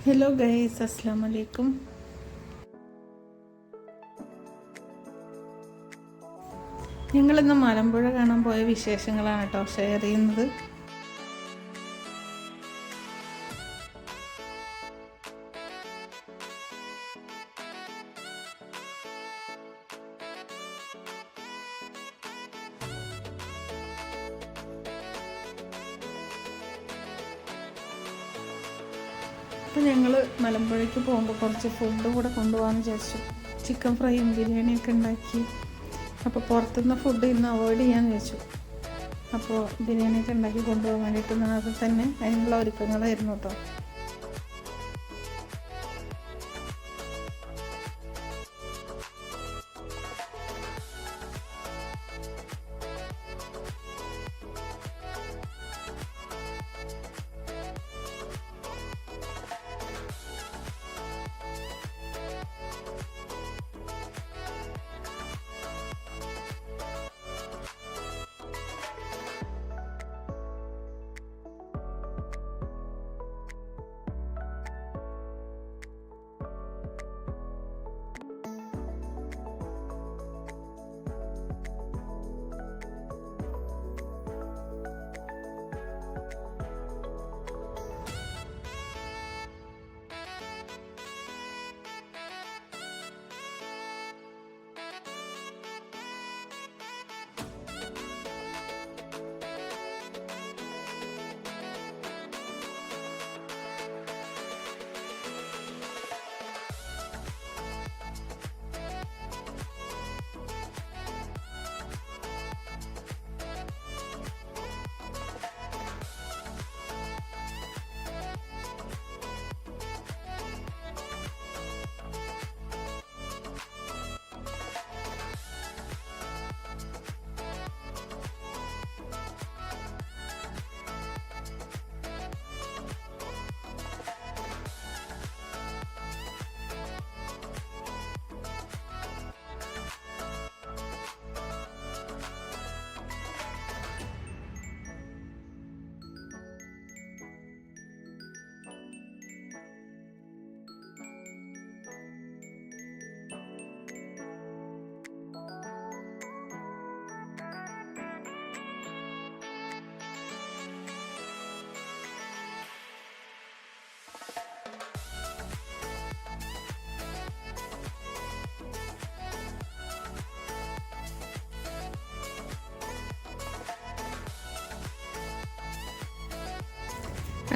Hello guys, അസ്സാം വലൈക്കും. ഞങ്ങളിന്ന് മലമ്പുഴ കാണാൻ പോയ വിശേഷങ്ങളാണ് കേട്ടോ ഷെയർ ചെയ്യുന്നത്. അപ്പോൾ ഞങ്ങൾ മലമ്പുഴയ്ക്ക് പോകുമ്പോൾ കുറച്ച് ഫുഡ് കൂടെ കൊണ്ടുപോകാമെന്ന് വിചാരിച്ചു. ചിക്കൻ ഫ്രൈയും ബിരിയാണിയൊക്കെ ഉണ്ടാക്കി. അപ്പോൾ പുറത്തുനിന്ന് ഫുഡ് ഇന്ന് അവോയ്ഡ് ചെയ്യാമെന്ന് വെച്ചു. അപ്പോൾ ബിരിയാണിയൊക്കെ ഉണ്ടാക്കി കൊണ്ടുപോകാൻ വേണ്ടിയിട്ട് നേരത്തെ തന്നെ അതിനുള്ള ഒരുക്കങ്ങളായിരുന്നു കേട്ടോ.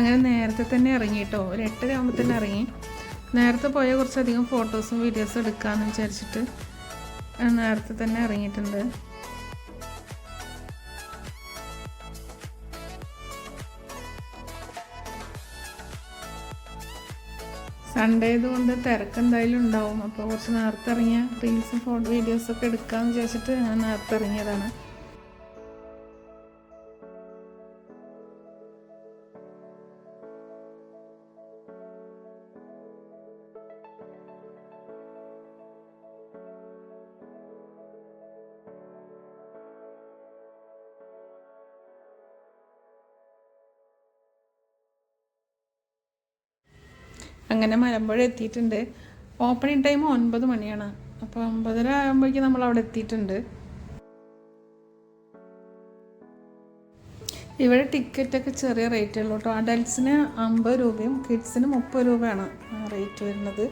അങ്ങനെ നേരത്തെ തന്നെ ഇറങ്ങി കേട്ടോ. ഒരു 8:30 ആകുമ്പോൾ തന്നെ ഇറങ്ങി. നേരത്തെ പോയാൽ കുറച്ചധികം ഫോട്ടോസും വീഡിയോസും എടുക്കാമെന്ന് വിചാരിച്ചിട്ട് നേരത്തെ തന്നെ ഇറങ്ങിയിട്ടുണ്ട്. സൺഡേ ആയതുകൊണ്ട് തിരക്ക് എന്തായാലും ഉണ്ടാവും. അപ്പോൾ കുറച്ച് നേരത്തെ ഇറങ്ങിയ റീൽസും വീഡിയോസൊക്കെ എടുക്കാമെന്ന് വിചാരിച്ചിട്ട് ഞാൻ നേരത്തെ ഇറങ്ങിയതാണ്. അങ്ങനെ മലമ്പുഴ എത്തിയിട്ടുണ്ട്. ഓപ്പണിംഗ് ടൈം 9 മണിയാണ്. അപ്പോൾ 9:30 ആകുമ്പോഴേക്കും നമ്മൾ അവിടെ എത്തിയിട്ടുണ്ട്. ഇവിടെ ടിക്കറ്റൊക്കെ ചെറിയ റേറ്റ് ഉള്ളൂ കേട്ടോ. അഡൽട്ട്സിന് 50 രൂപയും കിഡ്സിന് 30 രൂപയാണ് റേറ്റ് വരുന്നത്.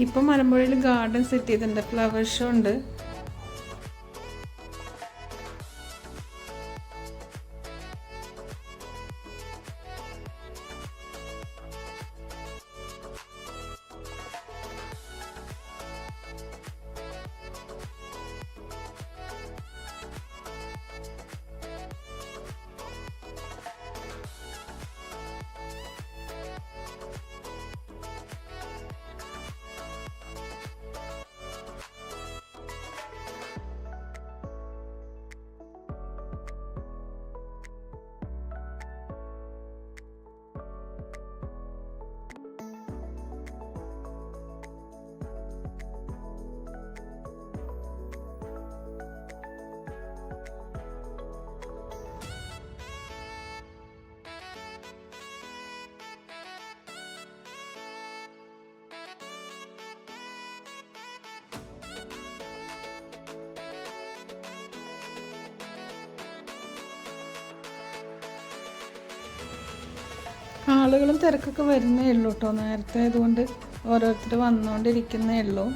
ഇപ്പം മലമ്പുഴയിൽ ഗാർഡൻ സെറ്റ് ചെയ്തിട്ടുണ്ട്. ഫ്ലവർ ഷോ ഉണ്ട്. ആളുകളും തിരക്കൊക്കെ വരുന്നേ ഉള്ളൂ കേട്ടോ. നേരത്തെ ആയതുകൊണ്ട് ഓരോരുത്തർ വന്നുകൊണ്ടിരിക്കുന്നേ ഉള്ളൂ.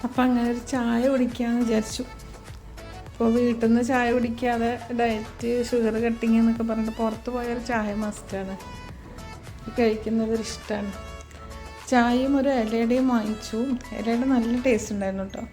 അപ്പം അങ്ങനെ ഒരു ചായ കുടിക്കാമെന്ന് വിചാരിച്ചു. ഇപ്പോൾ വീട്ടിൽ നിന്ന് ചായ കുടിക്കാതെ ഡയറ്റ്, ഷുഗർ കട്ടിങ് എന്നൊക്കെ പറഞ്ഞിട്ട് പുറത്ത് പോയൊരു ചായ മസ്റ്റാണ്. കഴിക്കുന്നത് ഇഷ്ടമാണ്. ചായയും ഒരു ഇലയുടെയും വാങ്ങിച്ചു. ഇലയുടെ നല്ല ടേസ്റ്റ് ഉണ്ടായിരുന്നു കേട്ടോ.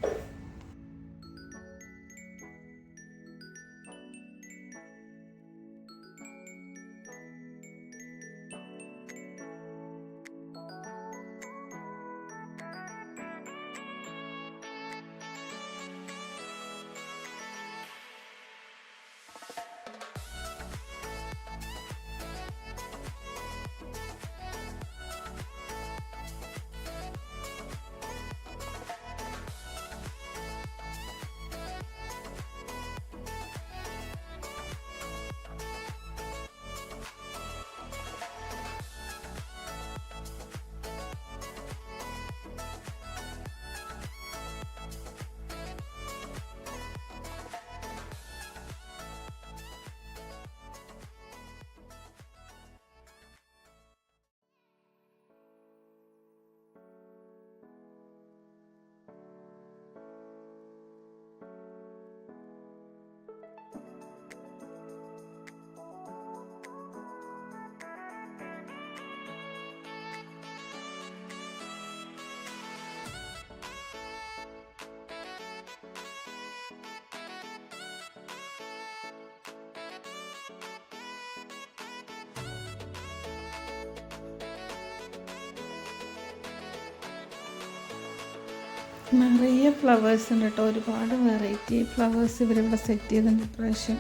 നിറയെ ഫ്ലവേഴ്സ് ഉണ്ട് കേട്ടോ. ഒരുപാട് വെറൈറ്റി ഫ്ലവേഴ്സ് ഇവരിവിടെ സെറ്റ് ചെയ്തിട്ടുണ്ട് ഇപ്രാവശ്യം.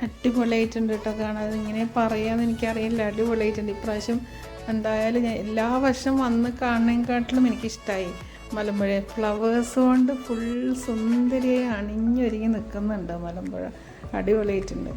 അടിപൊളിയായിട്ടുണ്ട് കേട്ടോ കാണാൻ. ഇങ്ങനെ പറയാമെന്ന് എനിക്കറിയില്ല. അടിപൊളിയായിട്ടുണ്ട് ഇപ്രാവശ്യം. എന്തായാലും ഞാൻ എല്ലാ വർഷം വന്ന് കാണുന്നതിനെക്കാട്ടിലും എനിക്കിഷ്ടമായി. മലമ്പുഴ ഫ്ലവേഴ്സ് കൊണ്ട് ഫുൾ സുന്ദരിയായി അണിഞ്ഞൊരുങ്ങി നിൽക്കുന്നുണ്ട് മലമ്പുഴ. അടിപൊളിയായിട്ടുണ്ട്.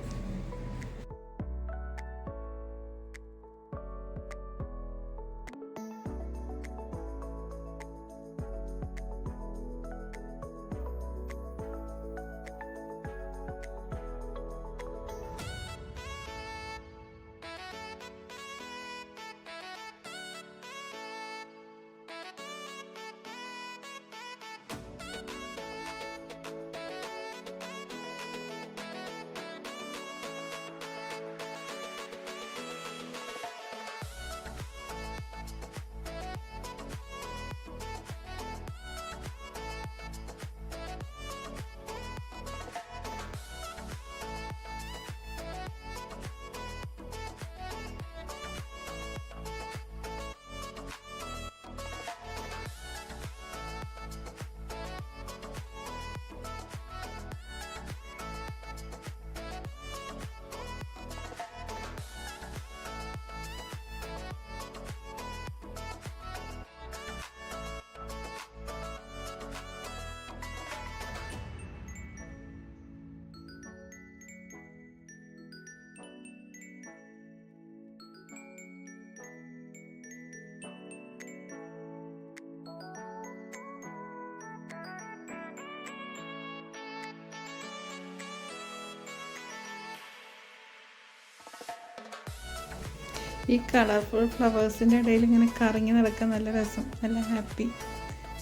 ഈ കളർഫുൾ ഫ്ലവേഴ്സിൻ്റെ ഇടയിൽ ഇങ്ങനെ കറങ്ങി നടക്കാൻ നല്ല രസം, നല്ല ഹാപ്പി,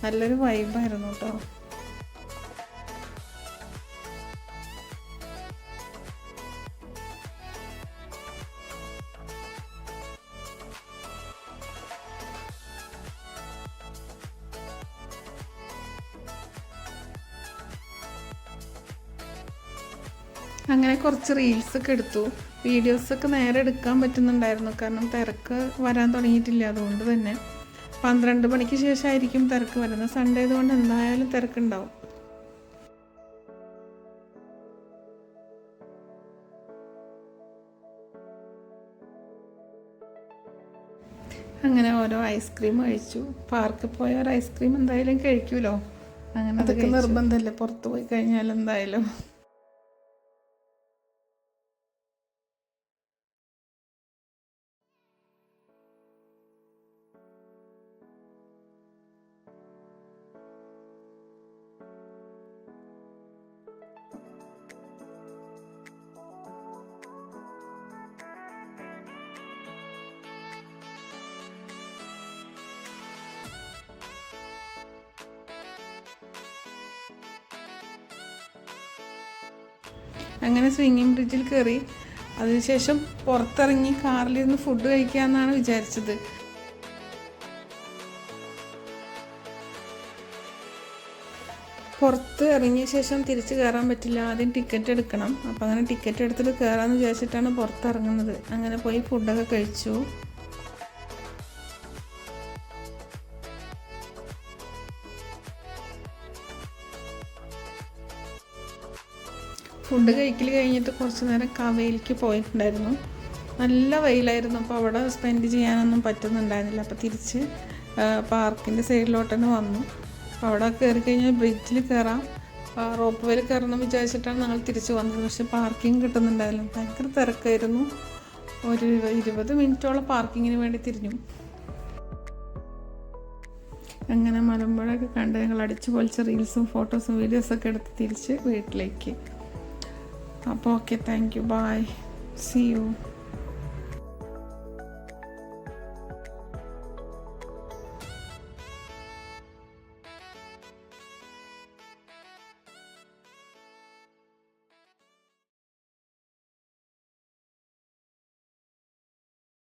നല്ലൊരു വൈബായിരുന്നു കേട്ടോ. അങ്ങനെ കുറച്ച് റീൽസൊക്കെ എടുത്തു. വീഡിയോസൊക്കെ നേരെ എടുക്കാൻ പറ്റുന്നുണ്ടായിരുന്നു, കാരണം തിരക്ക് വരാൻ തുടങ്ങിയിട്ടില്ല. അതുകൊണ്ട് തന്നെ 12 മണിക്ക് ശേഷമായിരിക്കും തിരക്ക് വരുന്നത്. സൺഡേ ആയതുകൊണ്ട് എന്തായാലും തിരക്കുണ്ടാവും. അങ്ങനെ ഓരോ ഐസ്ക്രീം കഴിച്ചു. പാർക്കിൽ പോയ ഒരു ഐസ്ക്രീം എന്തായാലും കഴിക്കുമല്ലോ, അങ്ങനെ അതൊക്കെ നിർബന്ധമല്ലേ പുറത്ത് പോയി കഴിഞ്ഞാൽ എന്തായാലും. അങ്ങനെ സ്വിങ്ങിങ് ബ്രിഡ്ജിൽ കയറി. അതിനുശേഷം പുറത്തിറങ്ങി കാറിലിരുന്ന് ഫുഡ് കഴിക്കാമെന്നാണ് വിചാരിച്ചത്. പുറത്ത് ഇറങ്ങിയ ശേഷം തിരിച്ച് കയറാൻ പറ്റില്ല, ആദ്യം ടിക്കറ്റ് എടുക്കണം. അപ്പോൾ അങ്ങനെ ടിക്കറ്റ് എടുത്തിട്ട് കയറാമെന്ന് വിചാരിച്ചിട്ടാണ് പുറത്തിറങ്ങുന്നത്. അങ്ങനെ പോയി ഫുഡൊക്കെ കഴിച്ചു. ഫുഡ് കഴിക്കൽ കഴിഞ്ഞിട്ട് കുറച്ച് നേരം കവയിലേക്ക് പോയിട്ടുണ്ടായിരുന്നു. നല്ല വെയിലായിരുന്നു, അപ്പോൾ അവിടെ സ്പെൻഡ് ചെയ്യാനൊന്നും പറ്റുന്നുണ്ടായിരുന്നില്ല. അപ്പോൾ തിരിച്ച് പാർക്കിൻ്റെ സൈഡിലോട്ട് തന്നെ വന്നു. അപ്പോൾ അവിടെ കയറി കഴിഞ്ഞാൽ ബ്രിഡ്ജിൽ കയറാം, റോപ്പ് വേയിൽ കയറണം വിചാരിച്ചിട്ടാണ് ഞങ്ങൾ തിരിച്ച് വന്നത്. പക്ഷേ പാർക്കിംഗ് കിട്ടുന്നുണ്ടായിരുന്നു, ഭയങ്കര തിരക്കായിരുന്നു. ഒരു 20 മിനിറ്റോളം പാർക്കിങ്ങിന് വേണ്ടി തിരിഞ്ഞു. അങ്ങനെ മലമ്പുഴയൊക്കെ കണ്ട് ഞങ്ങൾ അടിച്ചു പൊളിച്ച റീൽസും ഫോട്ടോസും വീഡിയോസൊക്കെ എടുത്ത് തിരിച്ച് വീട്ടിലേക്ക്. അപ്പോൾ okay, thank you, bye, see U.